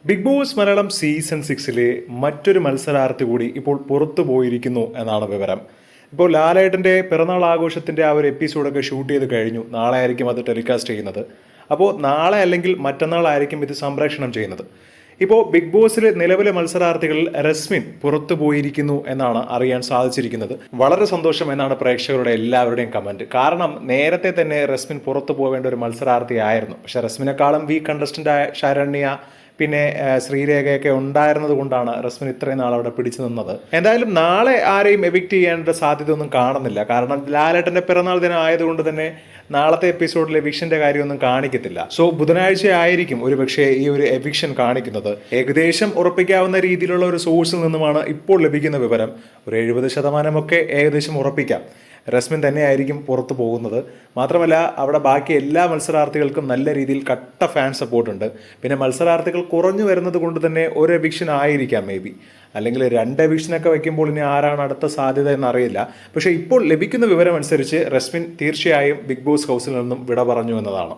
Big boss Malayalam season 6 മറ്റൊരു മത്സരാർത്ഥി കൂടി ഇപ്പോൾ പുറത്തു പോയിരിക്കുന്നു എന്നാണ് വിവരം. ഇപ്പോൾ ലാലേട്ടൻ്റെ പിറന്നാൾ ആഘോഷത്തിൻ്റെ ആ ഒരു എപ്പിസോഡൊക്കെ ഷൂട്ട് ചെയ്ത് കഴിഞ്ഞു. നാളെ ആയിരിക്കും അത് ടെലികാസ്റ്റ് ചെയ്യുന്നത്. അപ്പോൾ നാളെ അല്ലെങ്കിൽ മറ്റന്നാളായിരിക്കും ഇത് സംപ്രേഷണം ചെയ്യുന്നത്. ഇപ്പോൾ ബിഗ് ബോസിലെ നിലവിലെ മത്സരാർത്ഥികളിൽ റസ്മിൻ പുറത്തു പോയിരിക്കുന്നു എന്നാണ് അറിയാൻ സാധിച്ചിരിക്കുന്നത്. വളരെ സന്തോഷം എന്നാണ് പ്രേക്ഷകരുടെ എല്ലാവരുടെയും കമന്റ്. കാരണം നേരത്തെ തന്നെ റസ്മിൻ പുറത്തു പോവേണ്ട ഒരു മത്സരാർത്ഥിയായിരുന്നു. പക്ഷെ റസ്മിനെക്കാളും വീക്ക് കണ്ടസ്റ്റൻ്റായ ശരണ്യ പിന്നെ ശ്രീരേഖയൊക്കെ ഉണ്ടായിരുന്നത് കൊണ്ടാണ് റസ്മിൻ ഇത്രയും നാൾ അവിടെ പിടിച്ചു നിന്നത്. എന്തായാലും നാളെ ആരെയും എവിക്റ്റ് ചെയ്യേണ്ട സാധ്യത ഒന്നും കാണുന്നില്ല. കാരണം ലാലേട്ടന്റെ പിറന്നാൾ ദിനം ആയതുകൊണ്ട് തന്നെ നാളത്തെ എപ്പിസോഡിൽ എവിക്ഷന്റെ കാര്യമൊന്നും കാണിക്കത്തില്ല. സോ ബുധനാഴ്ച ആയിരിക്കും ഒരുപക്ഷെ ഈ ഒരു എവിക്ഷൻ കാണിക്കുന്നത്. ഏകദേശം ഉറപ്പിക്കാവുന്ന രീതിയിലുള്ള ഒരു സോഴ്സിൽ നിന്നുമാണ് ഇപ്പോൾ ലഭിക്കുന്ന വിവരം. ഒരു 70% ഏകദേശം ഉറപ്പിക്കാം റസ്മിൻ തന്നെയായിരിക്കും പുറത്തു പോകുന്നത്. മാത്രമല്ല അവിടെ ബാക്കി എല്ലാ മത്സരാർത്ഥികൾക്കും നല്ല രീതിയിൽ കട്ട ഫാൻ സപ്പോർട്ടുണ്ട്. പിന്നെ മത്സരാർത്ഥികൾ കുറഞ്ഞു വരുന്നത് കൊണ്ട് തന്നെ ഒരു എവിക്ഷൻ ആയിരിക്കാം മേ ബി, അല്ലെങ്കിൽ 2 എവിക്ഷനൊക്കെ വയ്ക്കുമ്പോൾ ഇനി ആരാണ് അടുത്ത സാധ്യത എന്നറിയില്ല. പക്ഷേ ഇപ്പോൾ ലഭിക്കുന്ന വിവരം അനുസരിച്ച് റസ്മിൻ തീർച്ചയായും ബിഗ് ബോസ് ഹൗസിൽ നിന്നും വിട പറഞ്ഞു എന്നതാണ്.